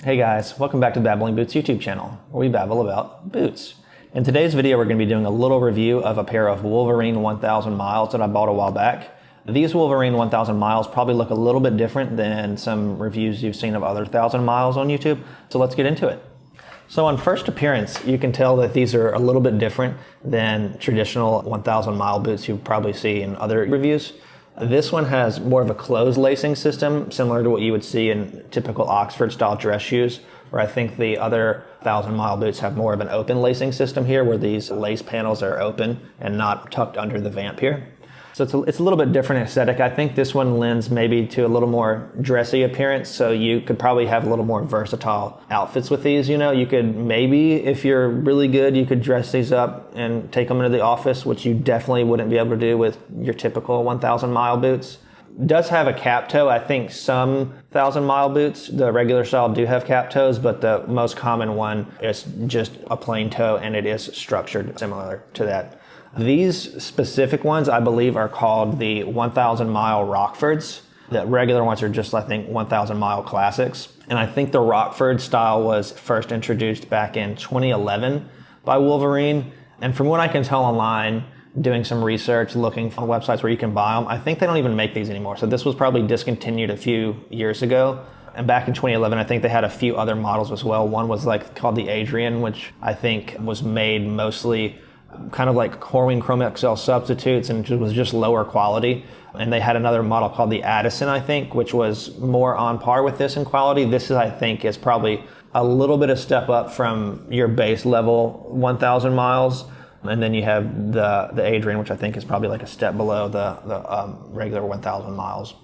Hey guys, welcome back to the Babbling Boots YouTube channel, where we babble about boots. In today's video, we're going to be doing a little review of a pair of Wolverine 1000 miles that I bought a while back. These Wolverine 1000 miles probably look a little bit different than some reviews you've seen of other 1000 miles on YouTube, so let's get into it. So on first appearance, you can tell that these are a little bit different than traditional 1000 mile boots you probably see in other reviews. This one has more of a closed lacing system, similar to what you would see in typical Oxford style dress shoes, where I think the other 1000 mile boots have more of an open lacing system here, where these lace panels are open and not tucked under the vamp here. So it's a little bit different aesthetic. I think this one lends maybe to a little more dressy appearance, so you could probably have a little more versatile outfits with these. You know, you could maybe, if you're really good, you could dress these up and take them into the office, which you definitely wouldn't be able to do with your typical 1000 mile boots. It does have a cap toe. I think some 1000 mile boots, the regular style, do have cap toes, but the most common one is just a plain toe, and it is structured similar to that. These specific ones, I believe, are called the 1000 Mile Rockfords. The regular ones are just, I think, 1000 Mile Classics. And I think the Rockford style was first introduced back in 2011 by Wolverine. And from what I can tell online, doing some research, looking on websites where you can buy them, I think they don't even make these anymore. So this was probably discontinued a few years ago. And back in 2011, I think they had a few other models as well. One was called the Adrian, which I think was made mostly kind of like Horween Chromexcel substitutes, and it was just lower quality. And they had another model called the Addison, I think, which was more on par with this in quality. This is, I think, is probably a little bit of step up from your base level 1000 miles. And then you have the Adrian, which I think is probably like a step below the regular 1000 miles.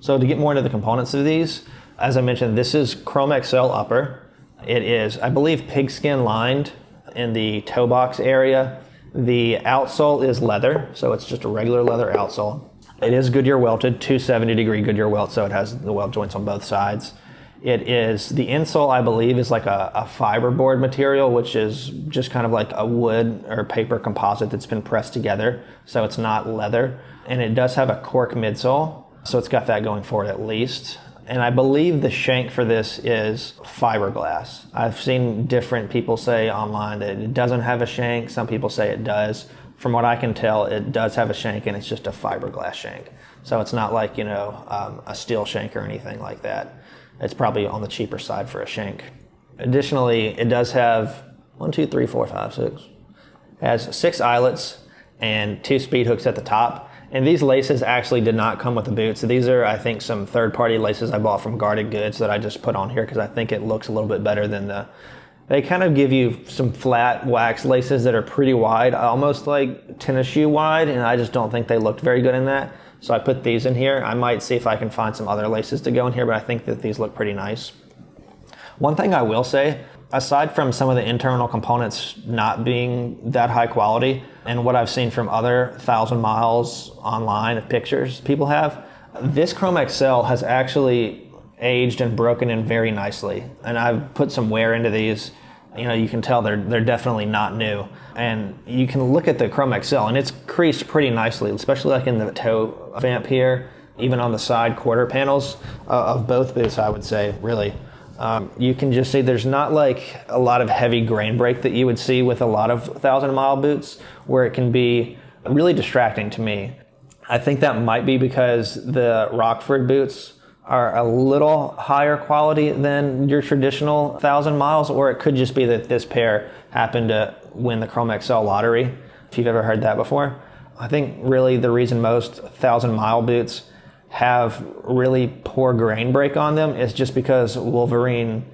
So to get more into the components of these, as I mentioned, this is Chromexcel upper. It is, I believe, pigskin lined in the toe box area. The outsole is leather, so it's just a regular leather outsole. It is Goodyear welted, 270-degree Goodyear welt, so it has the welt joints on both sides. It is, the insole, I believe, is like a fiberboard material, which is just kind of like a wood or paper composite that's been pressed together, so it's not leather. And it does have a cork midsole, so it's got that going for it at least. And I believe the shank for this is fiberglass. I've seen different people say online that it doesn't have a shank. Some people say it does. From what I can tell, it does have a shank, and it's just a fiberglass shank. So it's not like, a steel shank or anything like that. It's probably on the cheaper side for a shank. Additionally, it does have 6. It has 6 eyelets and 2 speed hooks at the top. And these laces actually did not come with the boots. So these are, I think, some third-party laces I bought from Guarded Goods that I just put on here because I think it looks a little bit better than they kind of give you some flat wax laces that are pretty wide, almost like tennis shoe wide, and I just don't think they looked very good in that. So I put these in here. I might see if I can find some other laces to go in here, but I think that these look pretty nice. One thing I will say, aside from some of the internal components not being that high quality, and what I've seen from other 1000 miles online of pictures people have, this Chromexcel has actually aged and broken in very nicely. And I've put some wear into these. You can tell they're definitely not new. And you can look at the Chromexcel, and it's creased pretty nicely, especially like in the toe vamp here, even on the side quarter panels of both boots, I would say, really. You can just see there's not like a lot of heavy grain break that you would see with a lot of 1000 mile boots, where it can be really distracting to me. I think that might be because the Rockford boots are a little higher quality than your traditional 1000 miles, or it could just be that this pair happened to win the Chromexcel lottery, if you've ever heard that before. I think really the reason most 1000 mile boots have really poor grain break on them is just because Wolverine,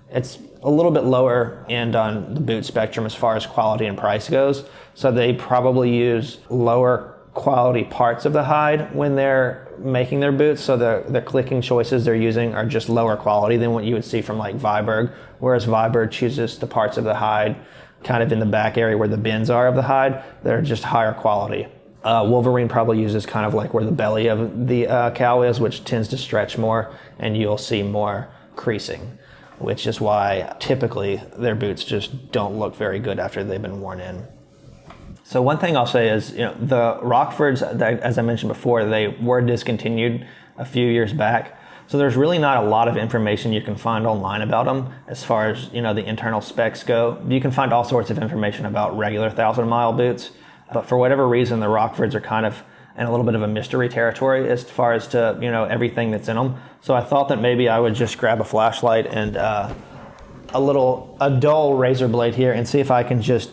it's a little bit lower end on the boot spectrum as far as quality and price goes. So they probably use lower quality parts of the hide when they're making their boots. So the clicking choices they're using are just lower quality than what you would see from like Viberg, whereas Viberg chooses the parts of the hide kind of in the back area where the bins are of the hide. They're just higher quality. Wolverine probably uses kind of like where the belly of the cow is, which tends to stretch more, and you'll see more creasing, which is why typically their boots just don't look very good after they've been worn in. So one thing I'll say is, the Rockfords, as I mentioned before, they were discontinued a few years back. So there's really not a lot of information you can find online about them as far as, you know, the internal specs go. You can find all sorts of information about regular 1,000-mile boots, but for whatever reason, the Rockfords are kind of in a little bit of a mystery territory as far as to, you know, everything that's in them. So I thought that maybe I would just grab a flashlight and a dull razor blade here and see if I can just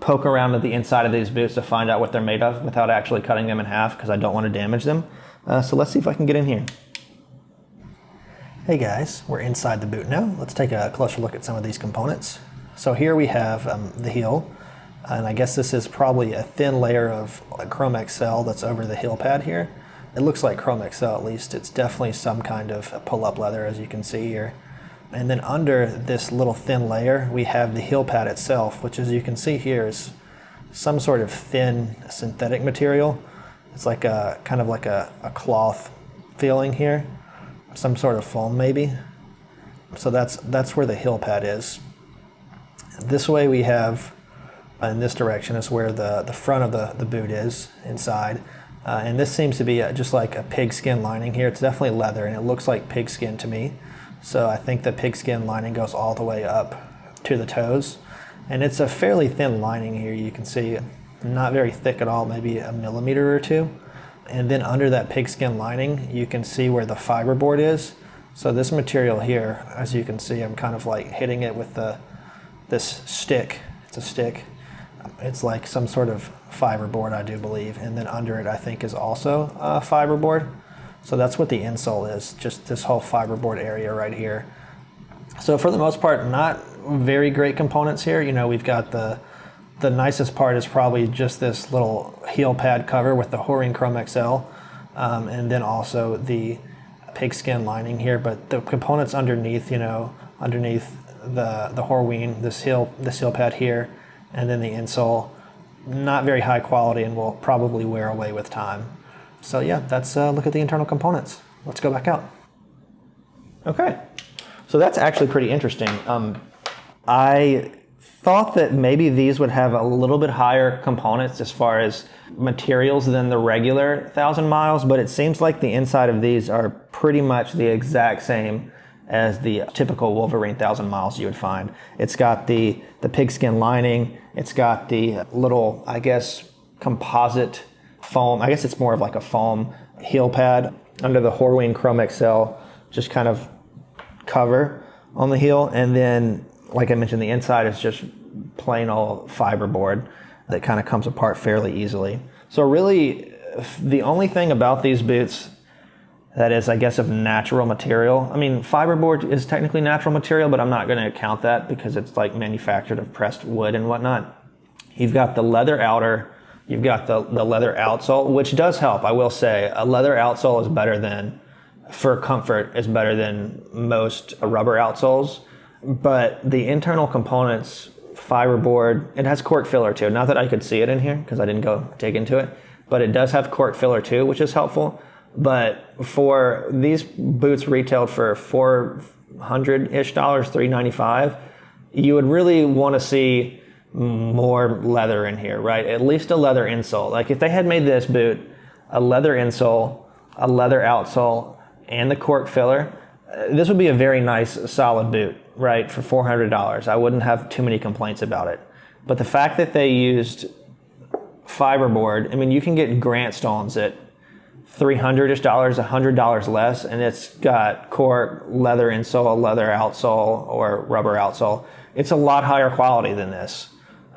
poke around at the inside of these boots to find out what they're made of without actually cutting them in half, because I don't want to damage them. So let's see if I can get in here. Hey guys, we're inside the boot now. Let's take a closer look at some of these components. So here we have the heel, and I guess this is probably a thin layer of Chromexcel that's over the heel pad here. It looks like Chromexcel at least. It's definitely some kind of pull-up leather, as you can see here. And then under this little thin layer, we have the heel pad itself, which, as you can see here, is some sort of thin synthetic material. It's like a kind of like a cloth feeling here, some sort of foam maybe. So that's where the heel pad is. This way we have, in this direction is where the front of the boot is inside. And this seems to be just like a pigskin lining here. It's definitely leather, and it looks like pigskin to me. So I think the pigskin lining goes all the way up to the toes. And it's a fairly thin lining here. You can see not very thick at all, maybe a millimeter or two. And then under that pigskin lining, you can see where the fiberboard is. So this material here, as you can see, I'm kind of like hitting it with this stick. It's a stick. It's like some sort of fiberboard, I do believe. And then under it, I think, is also fiberboard. So that's what the insole is, just this whole fiberboard area right here. So for the most part, not very great components here. You know, we've got the nicest part is probably just this little heel pad cover with the Horween Chromexcel, and then also the pigskin lining here. But the components underneath, you know, underneath the Horween, this heel pad here, and then the insole, not very high quality and will probably wear away with time. So yeah, that's look at the internal components. Let's go back out. Okay, so that's actually pretty interesting. I thought that maybe these would have a little bit higher components as far as materials than the regular 1,000 miles, but it seems like the inside of these are pretty much the exact same as the typical Wolverine 1,000 miles you would find. It's got the pigskin lining, it's got the little, I guess, composite foam, I guess it's more of like a foam heel pad under the Horween Chromexcel, just kind of cover on the heel. And then, like I mentioned, the inside is just plain old fiberboard that kind of comes apart fairly easily. So really, the only thing about these boots that is, I guess, of natural material, I mean, fiberboard is technically natural material, but I'm not going to count that because it's like manufactured of pressed wood and whatnot. You've got the leather outer, you've got the leather outsole, which does help. I will say a leather outsole is better than, for comfort, is better than most rubber outsoles. But the internal components, fiberboard, it has cork filler too. Not that I could see it in here because I didn't go dig into it, but it does have cork filler too, which is helpful. But for these boots retailed for $400-ish, $395, you would really want to see more leather in here, right? At least a leather insole. Like if they had made this boot a leather insole, a leather outsole, and the cork filler, this would be a very nice solid boot, right? For $400. I wouldn't have too many complaints about it. But the fact that they used fiberboard, I mean, you can get Grant Stones at $300-ish, $100 less, and it's got cork, leather insole, leather outsole, or rubber outsole. It's a lot higher quality than this,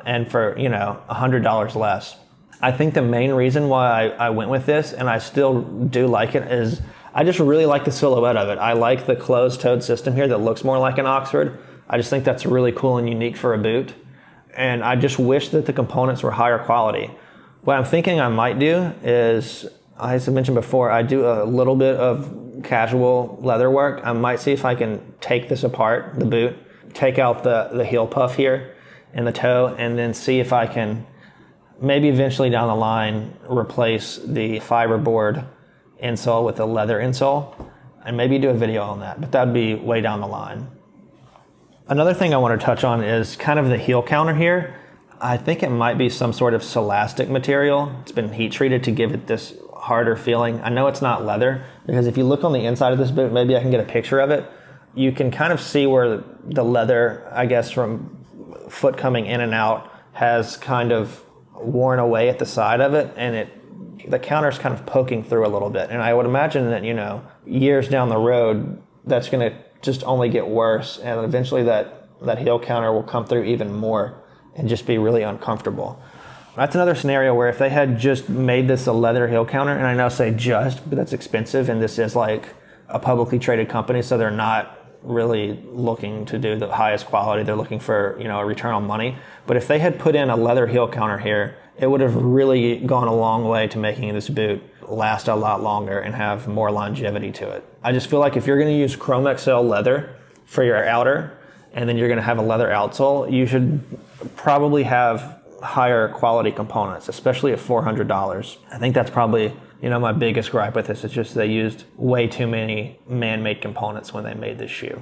and for, you know, $100 less. I think the main reason why I went with this, and I still do like it, is I just really like the silhouette of it. I like the closed-toed system here that looks more like an Oxford. I just think that's really cool and unique for a boot, and I just wish that the components were higher quality. What I'm thinking I might do is, as I mentioned before, I do a little bit of casual leather work. I might see if I can take this apart, the boot, take out the heel puff here and the toe, and then see if I can maybe eventually down the line replace the fiberboard insole with a leather insole, and maybe do a video on that, but that'd be way down the line. Another thing I want to touch on is kind of the heel counter here. I think it might be some sort of celastic material. It's been heat treated to give it this harder feeling. I know it's not leather because if you look on the inside of this boot, maybe I can get a picture of it. You can kind of see where the leather, I guess from foot coming in and out, has kind of worn away at the side of it, and the counter's kind of poking through a little bit. And I would imagine that, you know, years down the road, that's going to just only get worse, and eventually that heel counter will come through even more and just be really uncomfortable. That's another scenario where if they had just made this a leather heel counter, and I know say just, but that's expensive, and this is like a publicly traded company, so they're not really looking to do the highest quality. They're looking for, you know, a return on money. But if they had put in a leather heel counter here, it would have really gone a long way to making this boot last a lot longer and have more longevity to it. I just feel like if you're going to use Chromexcel leather for your outer, and then you're going to have a leather outsole, you should probably have higher quality components, especially at $400. I think that's probably, you know, my biggest gripe with this. It's just they used way too many man-made components when they made this shoe.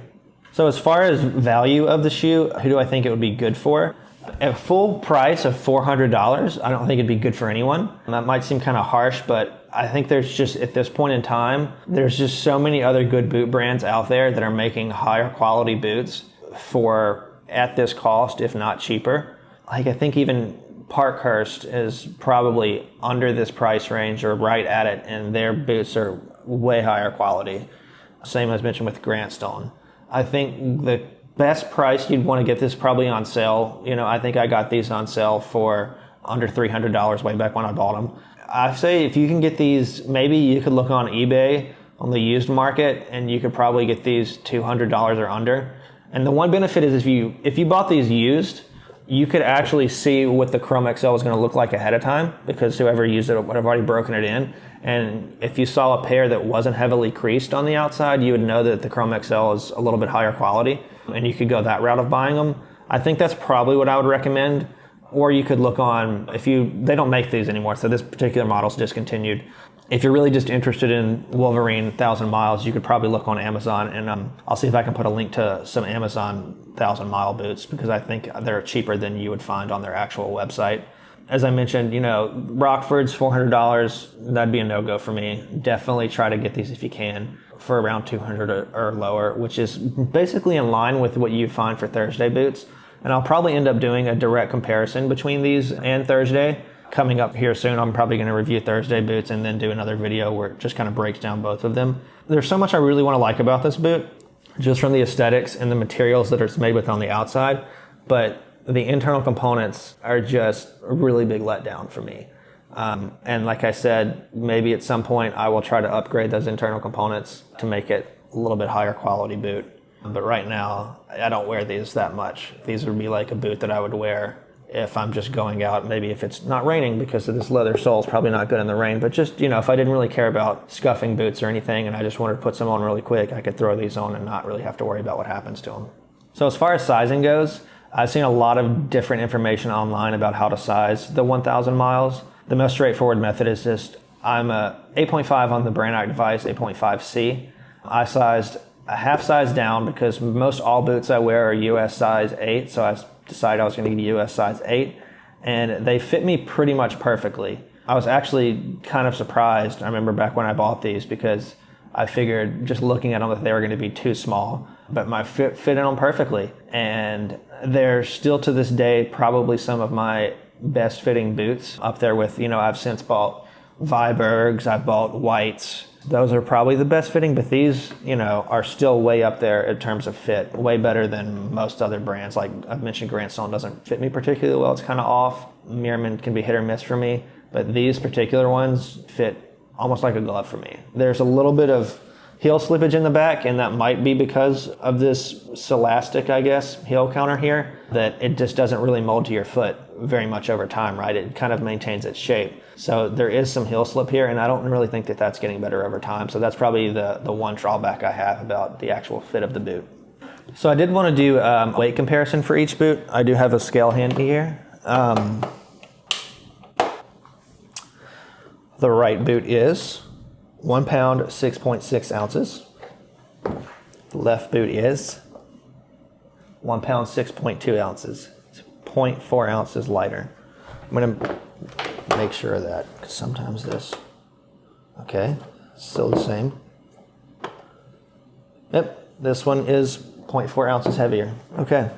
So as far as value of the shoe, who do I think it would be good for? At full price of $400, I don't think it'd be good for anyone. And that might seem kind of harsh, but I think there's just, at this point in time, there's just so many other good boot brands out there that are making higher quality boots for at this cost, if not cheaper. Like I think even Parkhurst is probably under this price range or right at it, and their boots are way higher quality. Same as mentioned with Grantstone. I think the best price you'd want to get this probably on sale. You know, I think I got these on sale for under $300 way back when I bought them. I say if you can get these, maybe you could look on eBay on the used market, and you could probably get these $200 or under. And the one benefit is if you bought these used, you could actually see what the Chromexcel is going to look like ahead of time, because whoever used it would have already broken it in. And if you saw a pair that wasn't heavily creased on the outside, you would know that the Chromexcel is a little bit higher quality, and you could go that route of buying them. I think that's probably what I would recommend. Or you could look on, they don't make these anymore, so this particular model's discontinued. If you're really just interested in Wolverine 1,000 miles, you could probably look on Amazon, and I'll see if I can put a link to some Amazon 1,000 mile boots, because I think they're cheaper than you would find on their actual website. As I mentioned, you know, Rockford's $400, that'd be a no-go for me. Definitely try to get these if you can for around $200 or lower, which is basically in line with what you find for Thursday boots. And I'll probably end up doing a direct comparison between these and Thursday. Coming up here soon, I'm probably going to review Thursday boots and then do another video where it just kind of breaks down both of them. There's so much I really want to like about this boot, just from the aesthetics and the materials that it's made with on the outside, but the internal components are just a really big letdown for me. And like I said, maybe at some point I will try to upgrade those internal components to make it a little bit higher quality boot. But right now, I don't wear these that much. These would be like a boot that I would wear if I'm just going out, maybe if it's not raining, because of this leather sole is probably not good in the rain. But just, you know, if I didn't really care about scuffing boots or anything and I just wanted to put some on really quick, I could throw these on and not really have to worry about what happens to them. So as far as sizing goes, I've seen a lot of different information online about how to size the 1,000 miles. The most straightforward method is just, I'm a 8.5 on the Branagh device, 8.5C. I sized a half size down because most all boots I wear are US size 8, so I decided I was going to get a US size 8, and they fit me pretty much perfectly. I was actually kind of surprised, I remember back when I bought these, because I figured just looking at them that they were going to be too small, but my fit in them perfectly. And they're still to this day probably some of my best fitting boots, up there with, you know, I've since bought Vibergs, I've bought Whites. Those are probably the best fitting, but these, you know, are still way up there in terms of fit, way better than most other brands. Like I've mentioned, Grantstone doesn't fit me particularly well. It's kind of off. Meerman can be hit or miss for me, but these particular ones fit almost like a glove for me. There's a little bit of heel slippage in the back, and that might be because of this Celastic, I guess, heel counter here, that it just doesn't really mold to your foot very much over time, right? It kind of maintains its shape. So there is some heel slip here, and I don't really think that that's getting better over time. So that's probably the one drawback I have about the actual fit of the boot. So I did want to do weight comparison for each boot. I do have a scale handy here. The right boot is 1 pound, 6.6 ounces. The left boot is 1 pound, 6.2 ounces. It's 0.4 ounces lighter. I'm going to make sure of that, because sometimes this Okay, still the same. Yep, this one is 0.4 ounces heavier. Okay.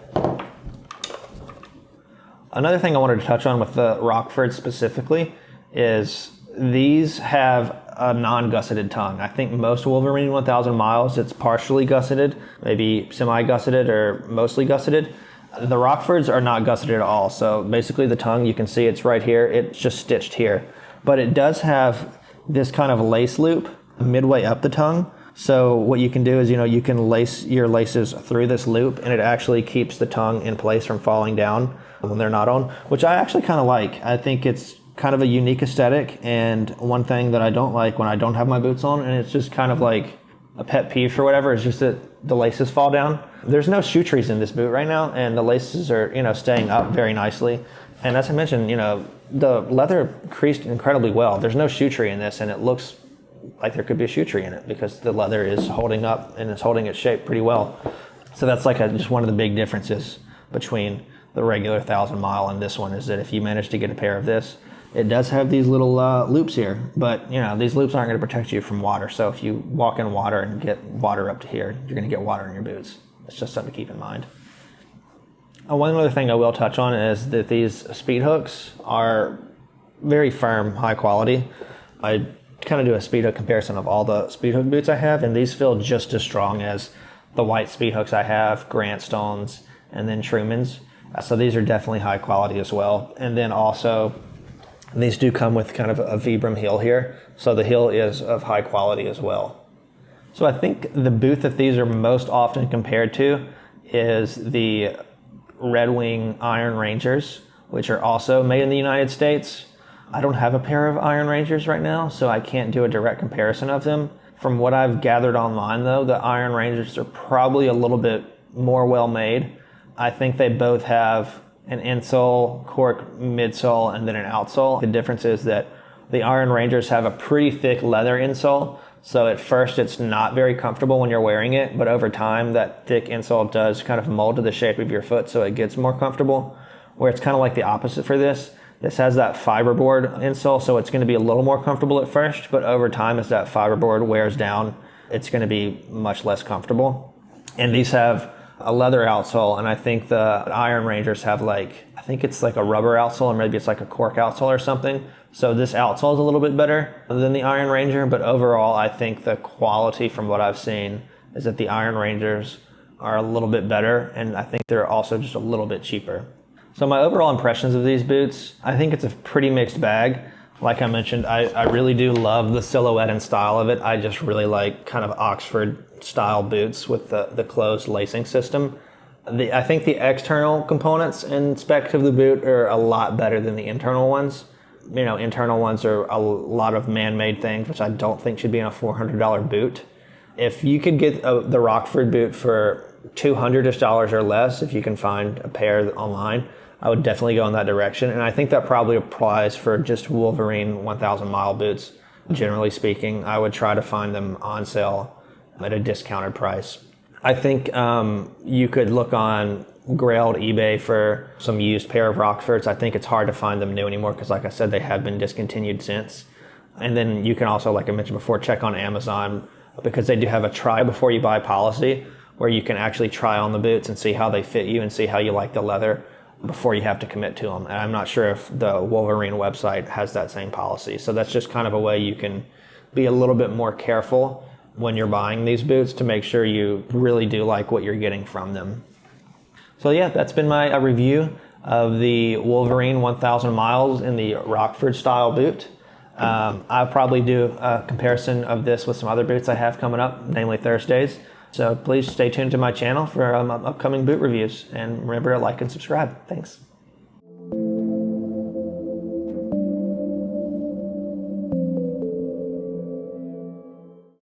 Another thing I wanted to touch on with the Rockford specifically is these have a non-gusseted tongue. I think most Wolverine 1000 miles, it's partially gusseted, maybe semi-gusseted or mostly gusseted. The Rockfords are not gusseted at all. So basically the tongue, you can see it's right here. It's just stitched here. But it does have this kind of lace loop midway up the tongue. So what you can do is, you can lace your laces through this loop, and it actually keeps the tongue in place from falling down when they're not on, which I actually kind of like. I think it's kind of a unique aesthetic, and one thing that I don't like when I don't have my boots on, and it's just kind of like a pet peeve or whatever, is just that the laces fall down. There's no shoe trees in this boot right now, and the laces are, staying up very nicely. And as I mentioned, the leather creased incredibly well. There's no shoe tree in this, and it looks like there could be a shoe tree in it because the leather is holding up and it's holding its shape pretty well. So that's like just one of the big differences between the regular 1000 mile and this one, is that if you manage to get a pair of this, it does have these little loops here, but these loops aren't going to protect you from water. So if you walk in water and get water up to here, you're going to get water in your boots. It's just something to keep in mind. One other thing I will touch on is that these speed hooks are very firm, high quality. I kind of do a speed hook comparison of all the speed hook boots I have, and these feel just as strong as the white speed hooks I have, Grant Stones, and then Trumans. So these are definitely high quality as well. And then also, these do come with kind of a Vibram heel here, so the heel is of high quality as well. So I think the boot that these are most often compared to is the Red Wing Iron Rangers, which are also made in the United States. I don't have a pair of Iron Rangers right now, so I can't do a direct comparison of them. From what I've gathered online though, the Iron Rangers are probably a little bit more well made. I think they both have an insole, cork midsole, and then an outsole. The difference is that the Iron Rangers have a pretty thick leather insole, so at first it's not very comfortable when you're wearing it, but over time that thick insole does kind of mold to the shape of your foot so it gets more comfortable, where it's kind of like the opposite for this. This has that fiberboard insole, so it's going to be a little more comfortable at first, but over time as that fiberboard wears down, it's going to be much less comfortable. And these have a leather outsole, and I think the Iron Rangers have I think it's like a rubber outsole, or maybe it's like a cork outsole or something. So this outsole is a little bit better than the Iron Ranger, but overall I think the quality from what I've seen is that the Iron Rangers are a little bit better, and I think they're also just a little bit cheaper. So my overall impressions of these boots, I think it's a pretty mixed bag. Like I mentioned, I really do love the silhouette and style of it. I just really like kind of Oxford style boots with the closed lacing system. I think the external components and specs of the boot are a lot better than the internal ones. Internal ones are a lot of man-made things, which I don't think should be in a $400 boot. If you could get the Rockford boot for $200 or less, if you can find a pair online, I would definitely go in that direction. And I think that probably applies for just Wolverine 1000 mile boots. Generally speaking, I would try to find them on sale at a discounted price. I think you could look on Grailed eBay for some used pair of Rockfords. I think it's hard to find them new anymore because, like I said, they have been discontinued since. And then you can also, like I mentioned before, check on Amazon because they do have a try before you buy policy where you can actually try on the boots and see how they fit you and see how you like the leather before you have to commit to them. And I'm not sure if the Wolverine website has that same policy. So that's just kind of a way you can be a little bit more careful when you're buying these boots to make sure you really do like what you're getting from them. So yeah, that's been my review of the Wolverine 1000 miles in the Rockford style boot. I'll probably do a comparison of this with some other boots I have coming up, namely Thursdays. So please stay tuned to my channel for upcoming boot reviews, and remember to like and subscribe. Thanks.